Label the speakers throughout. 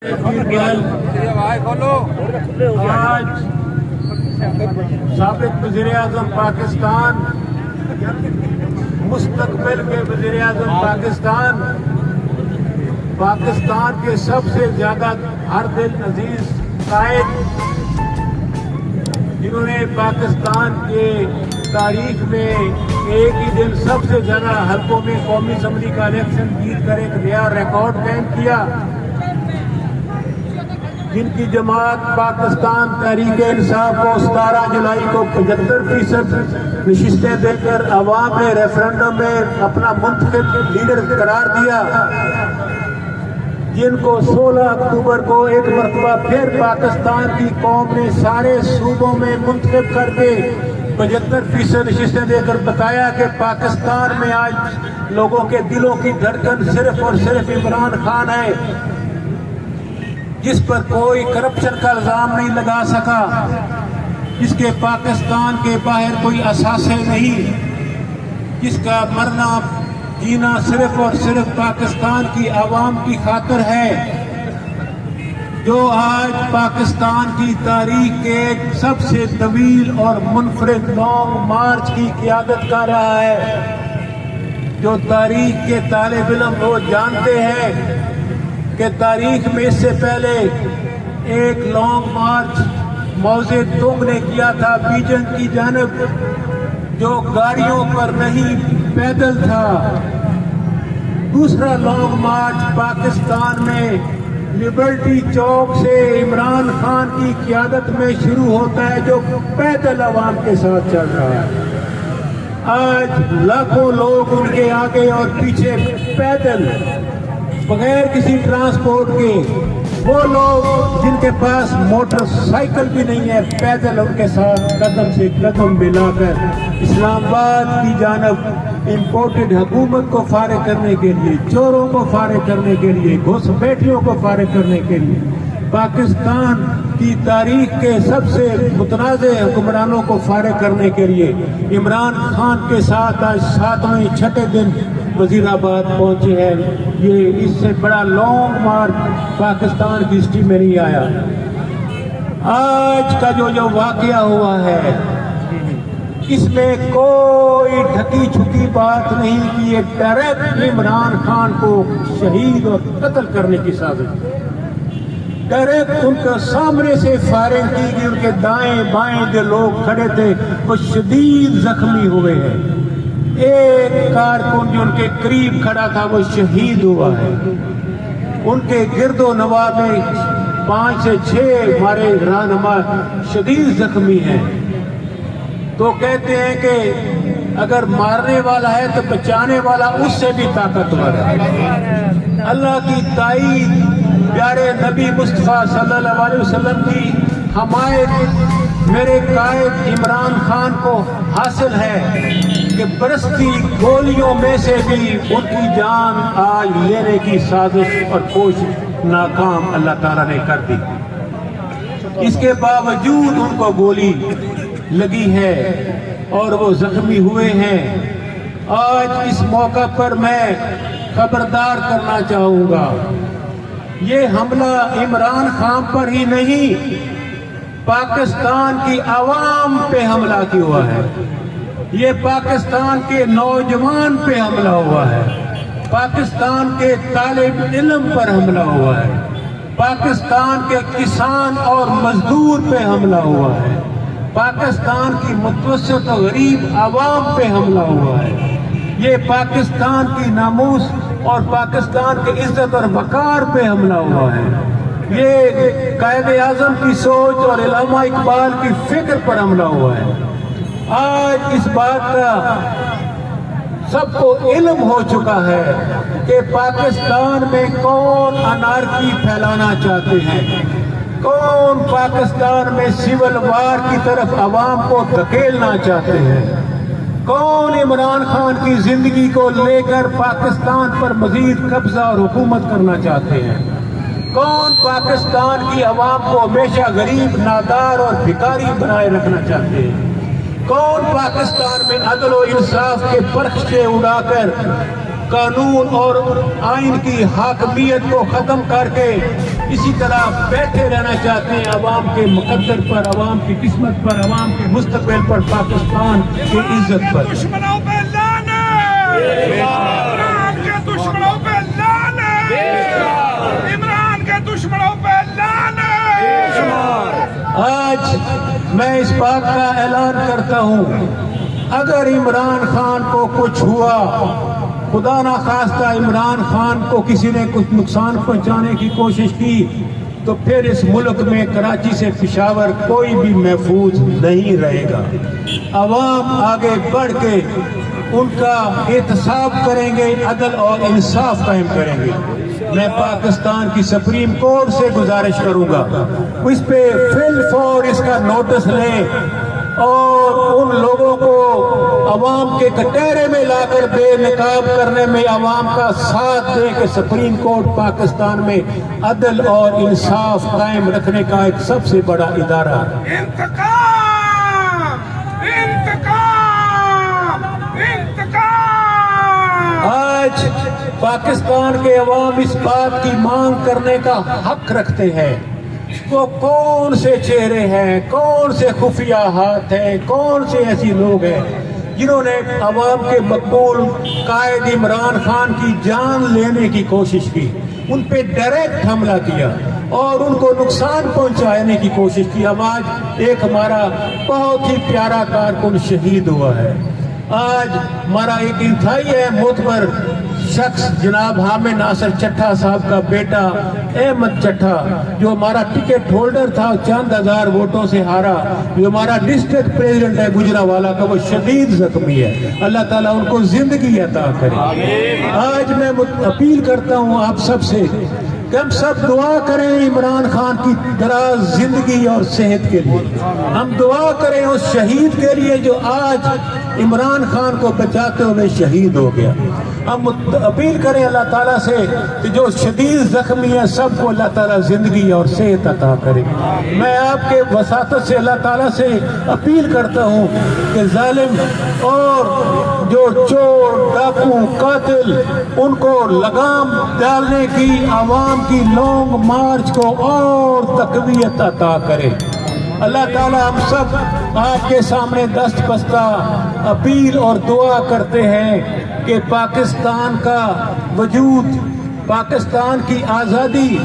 Speaker 1: آج سابق وزیر اعظم پاکستان، مستقبل کے وزیر اعظم پاکستان کے سب سے زیادہ ہر دل عزیز قائد، جنہوں نے پاکستان کے تاریخ میں ایک ہی دن سب سے زیادہ حلقوں میں قومی اسمبلی کا الیکشن جیت کر ایک نیا ریکارڈ قائم کیا، جن کی جماعت پاکستان تحریک انصاف کو 17 جولائی کو 75% نشستیں دے کر عوام نے ریفرنڈم میں اپنا منتخب لیڈر قرار دیا، جن کو 16 اکتوبر کو ایک مرتبہ پھر پاکستان کی قوم نے سارے صوبوں میں منتخب کر کے 75% نشستیں دے کر بتایا کہ پاکستان میں آج لوگوں کے دلوں کی دھڑکن صرف اور صرف عمران خان ہے، جس پر کوئی کرپشن کا الزام نہیں لگا سکا، جس کے پاکستان کے باہر کوئی اثاثے نہیں، جس کا مرنا جینا صرف اور صرف پاکستان کی عوام کی خاطر ہے، جو آج پاکستان کی تاریخ کے سب سے طویل اور منفرد لانگ مارچ کی قیادت کر رہا ہے، جو تاریخ کے طالب علم وہ جانتے ہیں کہ تاریخ میں اس سے پہلے ایک لانگ مارچ موزے تنگ نے کیا تھا بیجنگ کی جانب، جو گاڑیوں پر نہیں پیدل تھا۔ دوسرا لانگ مارچ پاکستان میں لبرٹی چوک سے عمران خان کی قیادت میں شروع ہوتا ہے، جو پیدل عوام کے ساتھ چل رہا ہے۔ آج لاکھوں لوگ ان کے آگے اور پیچھے پیدل بغیر کسی ٹرانسپورٹ کے، وہ لوگ جن کے پاس موٹر سائیکل بھی نہیں ہے، پیدل ان کے ساتھ قدم سے قدم ملا کر اسلام آباد کی جانب امپورٹڈ حکومت کو فارغ کرنے کے لیے، چوروں کو فارغ کرنے کے لیے، گھس بیٹھیوں کو فارغ کرنے کے لیے، پاکستان کی تاریخ کے سب سے متنازع حکمرانوں کو فارغ کرنے کے لیے عمران خان کے ساتھ آج 7ویں چھٹے دن وزیر آباد پہنچے ہیں۔ یہ اس سے بڑا لانگ مارچ پاکستان کی ہسٹری میں نہیں آیا۔ آج کا جو واقعہ ہوا ہے، اس میں کوئی ڈھکی چھپی بات نہیں کہ یہ ڈائریکٹ عمران خان کو شہید اور قتل کرنے کی سازش، ڈائریکٹ ان کے سامنے سے فائرنگ کی گئی، ان کے دائیں بائیں جو لوگ کھڑے تھے وہ شدید زخمی ہوئے ہیں، ایک کارکن جو ان کے قریب کھڑا تھا وہ شہید ہوا ہے، ان کے گرد و نواح میں 5 سے 6 ہمارے رہنما شدید زخمی ہیں۔ تو کہتے ہیں کہ اگر مارنے والا ہے تو بچانے والا اس سے بھی طاقتور ہے۔ اللہ کی تائید پیارے نبی مصطفیٰ صلی اللہ علیہ وسلم کی حمایت میرے قائد عمران خان کو حاصل ہے کہ برستی گولیوں میں سے بھی ان کی جان آج لینے کی سازش اور کوشش ناکام اللہ تعالیٰ نے کر دی، اس کے باوجود ان کو گولی لگی ہے اور وہ زخمی ہوئے ہیں۔ آج اس موقع پر میں خبردار کرنا چاہوں گا، یہ حملہ عمران خان پر ہی نہیں، پاکستان کی عوام پہ حملہ کیا ہوا ہے، یہ پاکستان کے نوجوان پہ حملہ ہوا ہے، پاکستان کے طالب علم پر حملہ ہوا ہے، پاکستان کے کسان اور مزدور پہ حملہ ہوا ہے، پاکستان کی متوسط و غریب عوام پہ حملہ ہوا ہے، یہ پاکستان کی ناموس اور پاکستان کی عزت اور وقار پہ حملہ ہوا ہے، یہ قائد اعظم کی سوچ اور علامہ اقبال کی فکر پر حملہ ہوا ہے۔ آج اس بات کا سب کو علم ہو چکا ہے کہ پاکستان میں کون انارکی پھیلانا چاہتے ہیں، کون پاکستان میں سول وار کی طرف عوام کو دھکیلنا چاہتے ہیں، کون عمران خان کی زندگی کو لے کر پاکستان پر مزید قبضہ اور حکومت کرنا چاہتے ہیں، کون پاکستان کی عوام کو ہمیشہ غریب، نادار اور بھکاری بنائے رکھنا چاہتے ہیں، کون پاکستان میں عدل و انصاف کے پرچے اڑا کر قانون اور آئین کی حاکمیت کو ختم کر کے اسی طرح بیٹھے رہنا چاہتے ہیں عوام کے مقدر پر، عوام کی قسمت پر، عوام کے مستقبل پر، پاکستان کی عزت پر۔
Speaker 2: دشمنوں پہ لعنت، عمران کے دشمنوں پہ لعنت، عمران کے دشمنوں پہ لعنت۔
Speaker 1: آج میں اس بات کا اعلان کرتا ہوں، اگر عمران خان کو کچھ ہوا، خدا نخواستہ عمران خان کو کسی نے کچھ نقصان پہنچانے کی کوشش کی، تو پھر اس ملک میں کراچی سے پشاور کوئی بھی محفوظ نہیں رہے گا۔ عوام آگے بڑھ کے ان کا احتساب کریں گے، عدل اور انصاف قائم کریں گے۔ میں پاکستان کی سپریم کورٹ سے گزارش کروں گا اس پہ فی الفور اس کا نوٹس لیں اور ان لوگوں کو عوام کے کٹہرے میں لا کر بے نقاب کرنے میں عوام کا ساتھ دے کہ سپریم کورٹ پاکستان میں عدل اور انصاف قائم رکھنے کا ایک سب سے بڑا ادارہ ہے۔
Speaker 2: انتقام، انتقام، انتقام۔
Speaker 1: آج پاکستان کے عوام اس بات کی مانگ کرنے کا حق رکھتے ہیں، وہ کون سے چہرے ہیں، کون سے خفیہ ہاتھ ہیں، کون سے ایسی لوگ ہیں جنہوں نے عوام کے مقبول قائد عمران خان کی جان لینے کی کوشش کی، ان پہ ڈائریکٹ حملہ کیا اور ان کو نقصان پہنچانے کی کوشش کی۔ اب آج ایک ہمارا بہت ہی پیارا کارکن شہید ہوا ہے۔ آج ہمارا ایک انتہائی ہے معتبر شخص جناب حامد ناصر چٹھا صاحب کا بیٹا احمد چٹھا، جو ہمارا ٹکٹ ہولڈر تھا، چند ہزار ووٹوں سے ہارا، جو ہمارا ڈسٹرکٹ پریزیڈنٹ ہے گجرانوالہ کا، وہ شدید زخمی ہے۔ اللہ تعالیٰ ان کو زندگی عطا کرے۔ آج میں اپیل کرتا ہوں آپ سب سے کہ ہم سب دعا کریں عمران خان کی دراز زندگی اور صحت کے لیے، ہم دعا کریں اس شہید کے لیے جو آج عمران خان کو بچاتے ہوئے شہید ہو گیا۔ ہم اپیل کریں اللہ تعالیٰ سے کہ جو شدید زخمی ہیں سب کو اللہ تعالیٰ زندگی اور صحت عطا کرے۔ میں آپ کے وساطت سے اللہ تعالیٰ سے اپیل کرتا ہوں کہ ظالم اور جو چور، ڈاکو، قاتل، ان کو لگام ڈالنے کی عوام کی لانگ مارچ کو اور تقویت عطا کرے۔ اللہ تعالیٰ ہم سب آپ کے سامنے دست بستہ اپیل اور دعا کرتے ہیں کہ پاکستان کا وجود، پاکستان کی آزادی،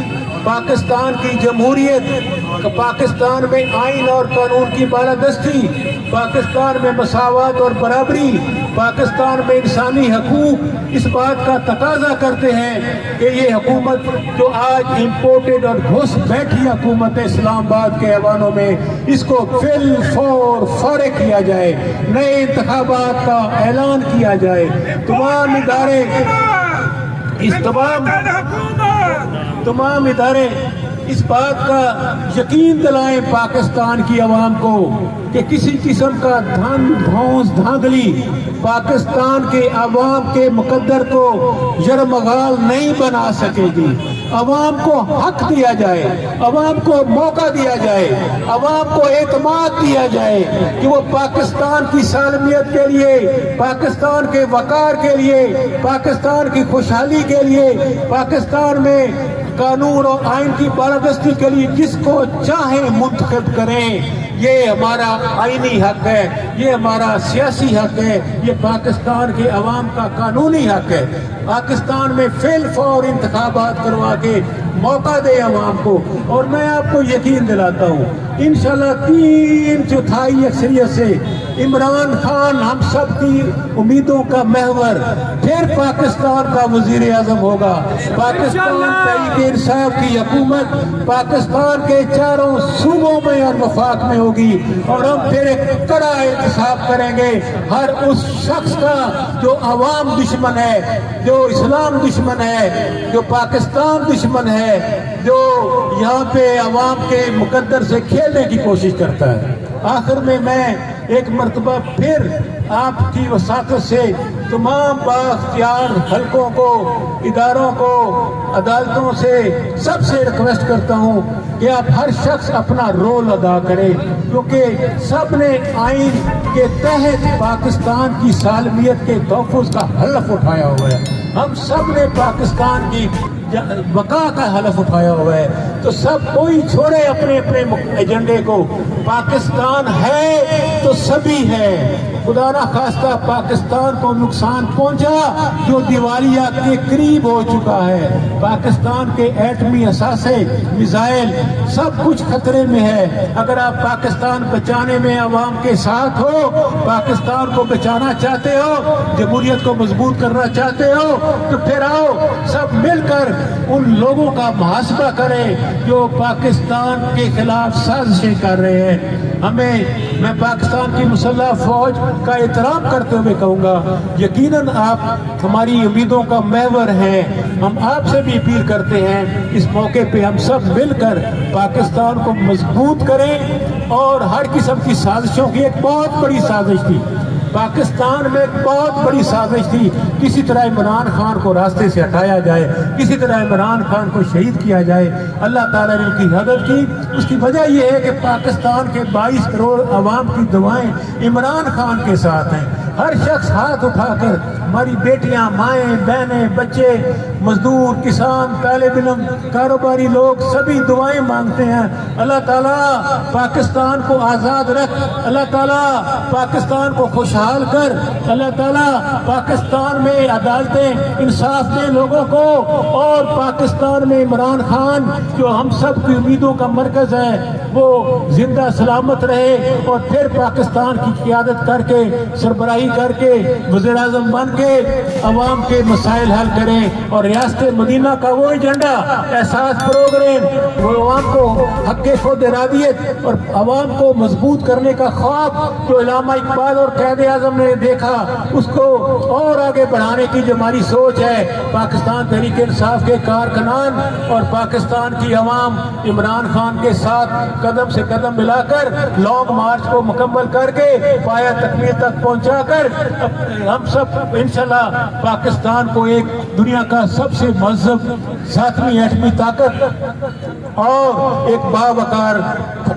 Speaker 1: پاکستان کی جمہوریت، پاکستان میں آئین اور قانون کی بالادستی، پاکستان میں مساوات اور برابری، پاکستان میں انسانی حقوق اس بات کا تقاضا کرتے ہیں کہ یہ حکومت جو آج امپورٹڈ اور گھس بیٹھی حکومت ہے اسلام آباد کے ایوانوں میں، اس کو فی الفور فارغ کیا جائے، نئے انتخابات کا اعلان کیا جائے، تمام ادارے تمام ادارے اس بات کا یقین دلائیں پاکستان کی عوام کو کہ کسی قسم کا دھاندلی پاکستان کے عوام کے مقدر کو یرمغال نہیں بنا سکے گی۔ عوام کو حق دیا جائے، عوام کو موقع دیا جائے، عوام کو اعتماد دیا جائے کہ وہ پاکستان کی سالمیت کے لیے، پاکستان کے وقار کے لیے، پاکستان کی خوشحالی کے لیے، پاکستان میں قانون اور آئین کی بالادستی کے لیے جس کو چاہیں منتخب کریں۔ یہ ہمارا آئینی حق ہے، یہ ہمارا سیاسی حق ہے، یہ پاکستان کے عوام کا قانونی حق ہے۔ پاکستان میں فی الفور انتخابات کروا کے موقع دے عوام کو، اور میں آپ کو یقین دلاتا ہوں انشاءاللہ 3/4 اکثریت سے عمران خان ہم سب کی امیدوں کا محور پھر پاکستان کا وزیر اعظم ہوگا۔ پاکستان تحریک انصاف کی حکومت پاکستان کے چاروں صوبوں میں اور وفاق میں ہوگی، اور ہم پھر ایک کڑا احتساب کریں گے ہر اس شخص کا جو عوام دشمن ہے، جو اسلام دشمن ہے، جو پاکستان دشمن ہے، جو یہاں پہ عوام کے مقدر سے کھیلنے کی کوشش کرتا ہے۔ آخر میں ایک مرتبہ پھر آپ کی وساطت سے تمام بااختیار حلقوں کو، اداروں کو عدالتوں سے سب سے ریکویسٹ کرتا ہوں کہ آپ ہر شخص اپنا رول ادا کرے، کیونکہ سب نے آئین کے تحت پاکستان کی سالمیت کے تحفظ کا حلف اٹھایا ہوا ہے، ہم سب نے پاکستان کی بقا کا حلف اٹھایا ہوا ہے، تو سب کوئی چھوڑے اپنے اپنے ایجنڈے کو۔ پاکستان ہے تو سبھی ہے، خدا نہ خواستہ پاکستان کو نقصان پہنچا جو دیوالیہ کے قریب ہو چکا ہے، پاکستان کے ایٹمی اثاثے، میزائل، سب کچھ خطرے میں ہے۔ اگر آپ پاکستان بچانے میں عوام کے ساتھ ہو، پاکستان کو بچانا چاہتے ہو، جمہوریت کو مضبوط کرنا چاہتے ہو، تو پھر آؤ سب مل کر ان لوگوں کا محاسبہ کریں جو پاکستان کے خلاف سازشیں کر رہے ہیں۔ میں پاکستان کی مسلح فوج کا احترام کرتے ہوئے کہوں گا، یقیناً آپ ہماری امیدوں کا محور ہیں، ہم آپ سے بھی اپیل کرتے ہیں اس موقع پہ ہم سب مل کر پاکستان کو مضبوط کریں، اور ہر قسم کی سازشوں کی ایک بہت بڑی سازش تھی پاکستان میں، ایک بہت بڑی سازش تھی، کسی طرح عمران خان کو راستے سے ہٹایا جائے، کسی طرح عمران خان کو شہید کیا جائے۔ اللہ تعالیٰ نے ان کی حدت کی، اس کی وجہ یہ ہے کہ پاکستان کے 22 کروڑ عوام کی دعائیں عمران خان کے ساتھ ہیں۔ ہر شخص ہاتھ اٹھا کر، ہماری بیٹیاں، مائیں، بہنیں، بچے، مزدور، کسان، طالب علم، کاروباری لوگ سبھی دعائیں مانگتے ہیں، اللہ تعالیٰ پاکستان کو آزاد رکھ، اللہ تعالیٰ پاکستان کو خوشحال کر، اللہ تعالیٰ پاکستان میں عدالتیں انصاف دے لوگوں کو، اور پاکستان میں عمران خان جو ہم سب کی امیدوں کا مرکز ہے وہ زندہ سلامت رہے، اور پھر پاکستان کی قیادت کر کے، سربراہی کر کے، وزیر اعظم بن کے عوام کے مسائل حل کریں، اور ریاست مدینہ کا وہ ایجنڈا، احساس پروگرام، وہ عوام کو حق خود ارادیت اور عوام کو مضبوط کرنے کا خواب جو علامہ اقبال اور قائد اعظم نے دیکھا، اس کو اور آگے بڑھانے کی جو ہماری سوچ ہے، پاکستان تحریک انصاف کے کارکنان اور پاکستان کی عوام عمران خان کے ساتھ قدم سے قدم ملا کر لانگ مارچ کو مکمل کر کے پایہ تکمیل تک پہنچا کر ہم سب انشاءاللہ پاکستان کو ایک دنیا کا سب سے مہذب 7ویں ایٹمی طاقت اور ایک باوقار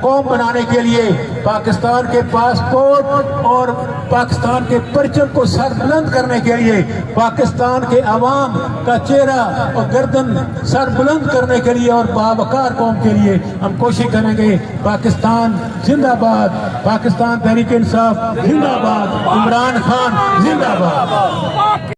Speaker 1: قوم بنانے کے لیے پاکستان کے پاسپورٹ اور پاکستان کے پرچم کو سر بلند کرنے کے لیے پاکستان کے عوام کا چہرہ اور گردن سر بلند کرنے کے لیے اور باوقار قوم کے لیے ہم کوشش کریں گے۔ پاکستان زندہ باد، پاکستان تحریک انصاف زندہ باد، عمران خان زندہ باد۔